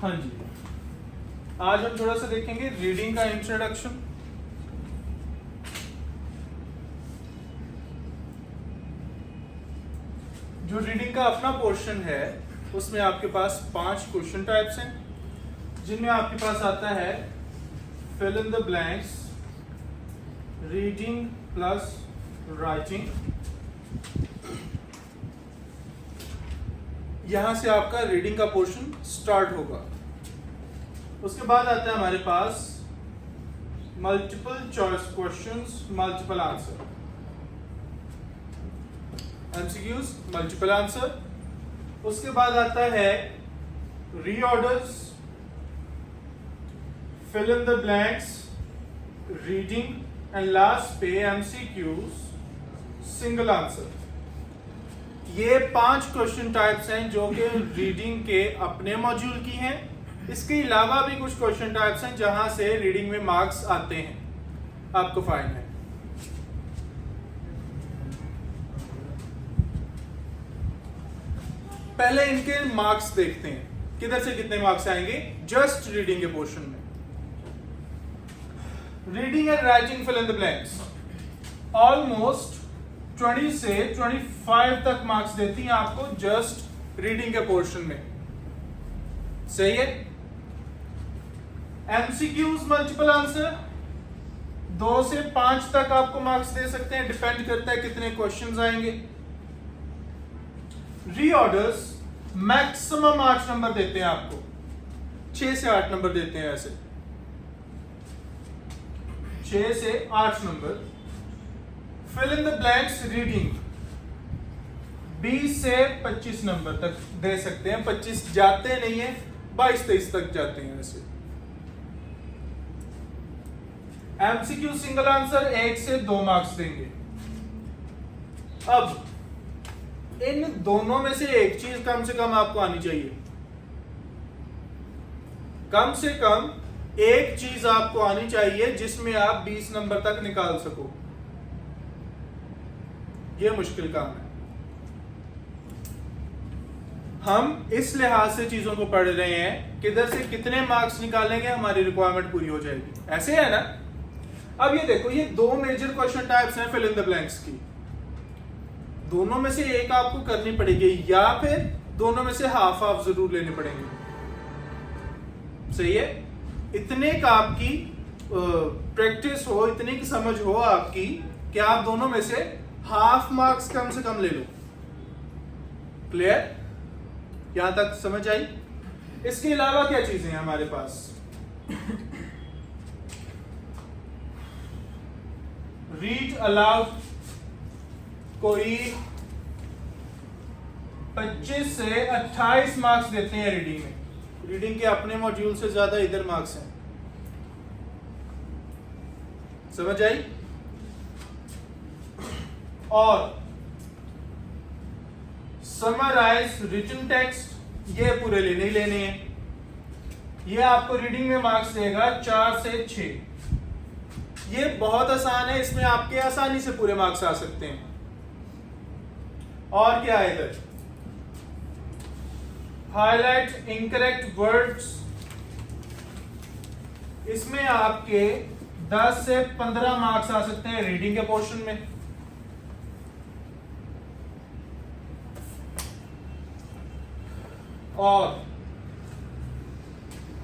हाँ जी, आज हम थोड़ा सा देखेंगे रीडिंग का इंट्रोडक्शन। जो रीडिंग का अपना पोर्शन है उसमें आपके पास 5 क्वेश्चन टाइप्स हैं, जिनमें आपके पास आता है fill in the blanks, reading plus writing. यहां से आपका रीडिंग का पोर्शन स्टार्ट होगा। उसके बाद आता है हमारे पास multiple choice questions, multiple answer, MCQs, multiple answer. उसके बाद आता है reorders, fill in the blanks, reading and last पे एमसीक्यूज, सिंगल आंसर। ये 5 क्वेश्चन टाइप्स हैं जो कि रीडिंग के अपने मॉड्यूल की हैं। इसके अलावा भी कुछ क्वेश्चन टाइप्स हैं जहां से रीडिंग में मार्क्स आते हैं, आपको फाइन है। पहले इनके मार्क्स देखते हैं, किधर से कितने मार्क्स आएंगे जस्ट रीडिंग के पोर्शन में। Reading and writing fill in the blanks almost 20 से 25 तक मार्क्स देती हैं आपको जस्ट रीडिंग के पोर्शन में। सही है। एमसीक्यूज, मल्टीपल आंसर 2 से 5 तक आपको मार्क्स दे सकते हैं, डिपेंड करता है कितने क्वेश्चंस आएंगे। रीऑर्डर्स मैक्सिमम 8 नंबर देते हैं आपको, 6 से 8 नंबर देते हैं ऐसे, 6 से 8 number. Fill in the blanks reading 20 से 25 नंबर तक दे सकते हैं, 25 जाते नहीं है, 22-23 तक जाते हैं ऐसे। एमसीक्यू सिंगल आंसर 1 से 2 मार्क्स देंगे। अब इन दोनों में से एक चीज कम से कम आपको आनी चाहिए, कम से कम एक चीज आपको आनी चाहिए जिसमें आप 20 नंबर तक निकाल सको। यह मुश्किल काम है। हम इस लिहाज से चीजों को पढ़ रहे हैं, किधर से कितने मार्क्स निकालेंगे हमारी रिक्वायरमेंट पूरी हो जाएगी, ऐसे है ना। अब ये देखो, ये 2 मेजर क्वेश्चन टाइप्स हैं फिल इन द ब्लैंक्स की। दोनों में से एक आपको करनी पड़ेगी, या फिर दोनों में से हाफ हाफ जरूर लेने पड़ेंगे। सही है। इतने का आपकी प्रैक्टिस हो, इतनी की समझ हो आपकी कि आप दोनों में से हाफ मार्क्स कम से कम ले लो। क्लियर? यहां तक समझ आई? इसके अलावा क्या चीजें हैं हमारे पास? रीड अलाउड कोई 25 से 28 मार्क्स देते हैं रीडिंग में। रीडिंग के अपने मॉड्यूल से ज्यादा इधर मार्क्स हैं। समझ आई? और समराइज रिटन टेक्स्ट, ये पूरे लेने ही लेने हैं। ये आपको रीडिंग में मार्क्स देगा 4 से 6। ये बहुत आसान है, इसमें आपके आसानी से पूरे मार्क्स आ सकते हैं। और क्या है इधर? हाईलाइट इनकरेक्ट वर्ड्स, इसमें आपके 10 से 15 मार्क्स आ सकते हैं रीडिंग के पोर्शन में। और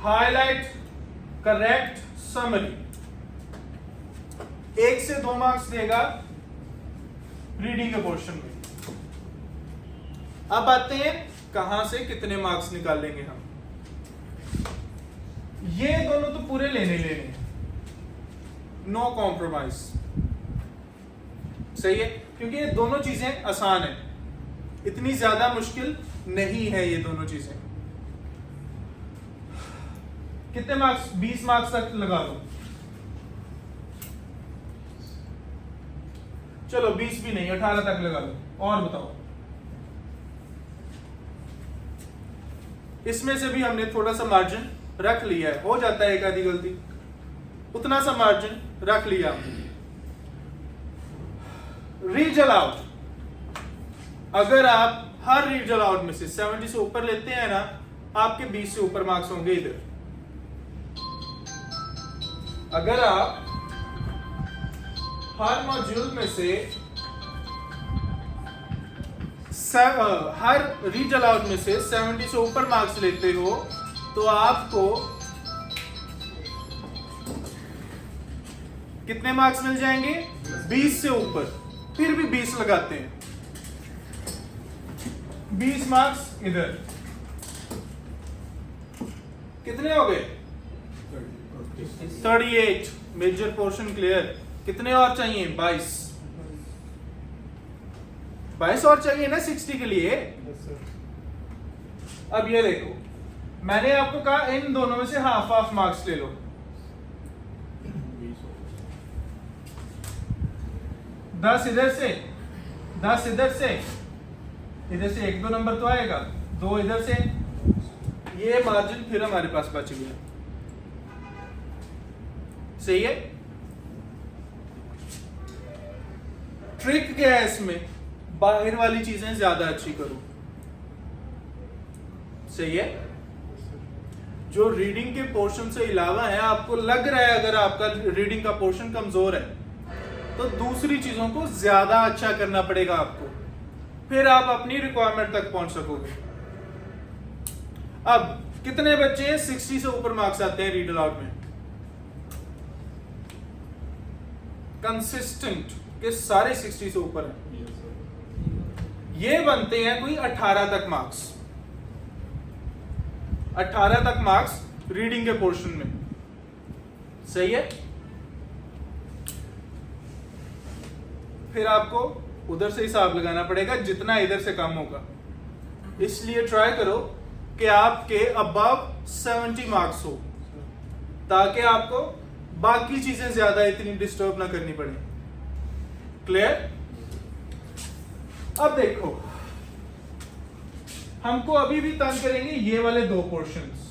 हाईलाइट करेक्ट समरी 1 से 2 मार्क्स देगा रीडिंग के पोर्शन में। अब आते हैं कहां से कितने मार्क्स निकालेंगे हम। ये दोनों तो पूरे लेने हैं, नो कॉम्प्रोमाइज। सही है, क्योंकि ये दोनों चीजें आसान है, इतनी ज्यादा मुश्किल नहीं है ये दोनों चीजें। कितने मार्क्स? 20 मार्क्स तक लगा लो। चलो 20 भी नहीं, 18 तक लगा लो। और बताओ, इसमें से भी हमने थोड़ा सा मार्जिन रख लिया है, हो जाता है एक आधी गलती, उतना सा मार्जिन रख लिया हमने। रीड अलाउड, अगर आप हर रीड अलाउड में से 70 से ऊपर लेते हैं ना, आपके 20 से ऊपर मार्क्स होंगे इधर। अगर आप हर मॉड्यूल में से हर रीड अलाउड में से 70 से ऊपर मार्क्स लेते हो तो आपको कितने मार्क्स मिल जाएंगे? 20 से ऊपर। फिर भी 20 लगाते हैं, 20 मार्क्स इधर, कितने हो गए? 38। Major portion clear. कितने और चाहिए? 22 और चाहिए ना 60 के लिए। अब ये देखो, मैंने आपको कहा इन दोनों में से हाफ हाफ मार्क्स ले लो। 10 इधर से, 10 इधर से, इधर से 1-2 नंबर तो आएगा, 2 इधर से, ये मार्जिन फिर हमारे पास बच गया। सही है? ट्रिक क्या है इसमें? बाहर वाली चीजें ज्यादा अच्छी करो। सही है? जो रीडिंग के पोर्शन से अलावा है, आपको लग रहा है अगर आपका रीडिंग का पोर्शन कमजोर है तो दूसरी चीजों को ज्यादा अच्छा करना पड़ेगा आपको, फिर आप अपनी रिक्वायरमेंट तक पहुंच सकोगे। अब कितने बच्चे 60 से ऊपर मार्क्स आते हैं रीड अलाउड में? कंसिस्टेंट के सारे 60 से ऊपर हैं। ये बनते हैं कोई 18 तक मार्क्स, 18 तक मार्क्स रीडिंग के पोर्शन में। सही है? फिर आपको उधर से हिसाब लगाना पड़ेगा, जितना इधर से कम होगा। इसलिए ट्राई करो कि आपके अबव 70 मार्क्स हो, ताकि आपको बाकी चीजें ज्यादा इतनी डिस्टर्ब ना करनी पड़े। क्लियर? अब देखो, हमको अभी भी तंग करेंगे ये वाले 2 पोर्शंस।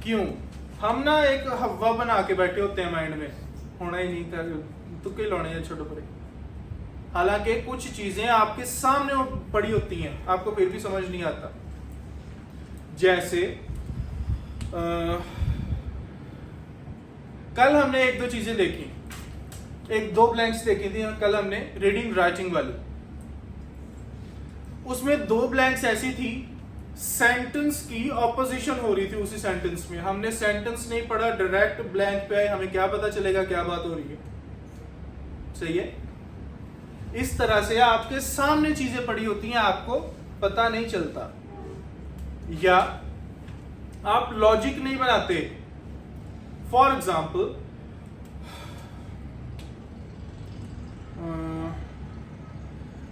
क्यों? हम ना एक हवा बना के बैठे होते हैं माइंड में, होना ही नहीं कर, तुक्के लाने हैं छोटे बड़े। हालांकि कुछ चीजें आपके सामने पड़ी होती हैं, आपको फिर भी समझ नहीं आता। जैसे कल हमने 1-2 चीजें देखी, 1-2 ब्लैंक्स देखी थी कल हमने रीडिंग राइटिंग वाली। उसमें 2 ब्लैंक्स ऐसी थी, सेंटेंस की ऑपोजिशन हो रही थी उसी सेंटेंस में। हमने सेंटेंस नहीं पढ़ा, डायरेक्ट ब्लैंक पे आए, हमें क्या पता चलेगा क्या बात हो रही है। सही है? इस तरह से आपके सामने चीजें पड़ी होती हैं, आपको पता नहीं चलता, या आप लॉजिक नहीं बनाते। फॉर एग्जाम्पल,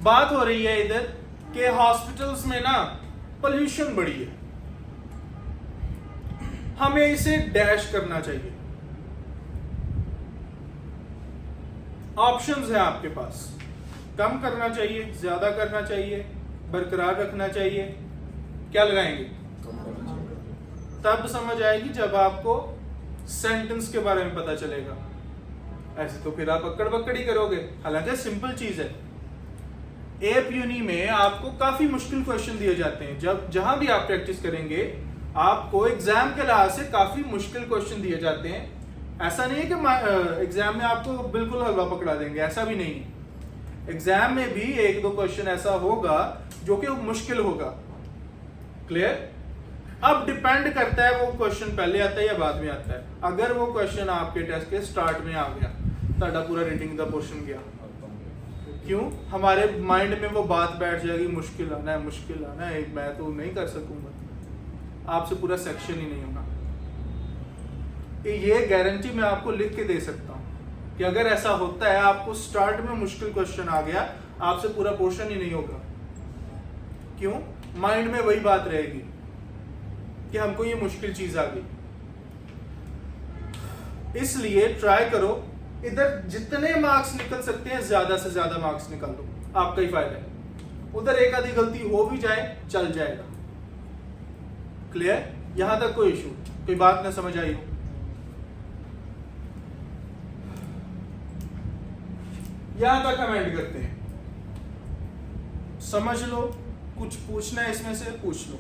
बात हो रही है इधर कि हॉस्पिटल्स में ना पोल्यूशन बढ़ी है, हमें इसे डैश करना चाहिए। ऑप्शंस है आपके पास, कम करना चाहिए, ज्यादा करना चाहिए, बरकरार रखना चाहिए। क्या लगाएंगे? तब समझ आएगी जब आपको सेंटेंस के बारे में पता चलेगा। ऐसे तो फिर आप अक्कड़ बक्कड़ ही करोगे। हालांकि सिंपल चीज है, एप यूनी में आपको काफी मुश्किल क्वेश्चन दिए जाते हैं। जब जहां भी आप प्रैक्टिस करेंगे, आपको एग्जाम के लिहाज से काफी मुश्किल क्वेश्चन दिए जाते हैं। ऐसा नहीं है कि एग्जाम में आपको बिल्कुल हलवा पकड़ा देंगे, ऐसा भी नहीं है। एग्जाम में भी 1-2 क्वेश्चन ऐसा होगा जो कि मुश्किल होगा। क्लियर? अब डिपेंड करता है वो क्वेश्चन पहले आता है या बाद में आता है। अगर वो क्वेश्चन आपके टेस्ट के स्टार्ट में आ गया, ਤੁਹਾਡਾ पूरा रीडिंग का पोर्शन गया। क्यों? हमारे माइंड में वो बात बैठ जाएगी, मुश्किल आना है, मुश्किल आना है, मैं तो नहीं कर सकूंगा। आपसे पूरा सेक्शन ही नहीं होगा। ये गारंटी मैं आपको लिख के दे सकता हूं कि अगर ऐसा होता है, आपको स्टार्ट में मुश्किल क्वेश्चन आ गया, आपसे पूरा पोर्शन ही नहीं होगा। क्यों? माइंड में वही बात रहेगी कि हमको ये मुश्किल चीज आ गई। इसलिए ट्राई करो, इधर जितने मार्क्स निकल सकते हैं ज्यादा से ज्यादा मार्क्स निकालो, आपका ही फायदा है। उधर एक आधी गलती हो भी जाए, चल जाएगा। क्लियर? यहां तक कोई इशू, कोई बात ना समझ आई हो? यहां तक हम एंड करते हैं। समझ लो कुछ पूछना है इसमें से पूछ लो।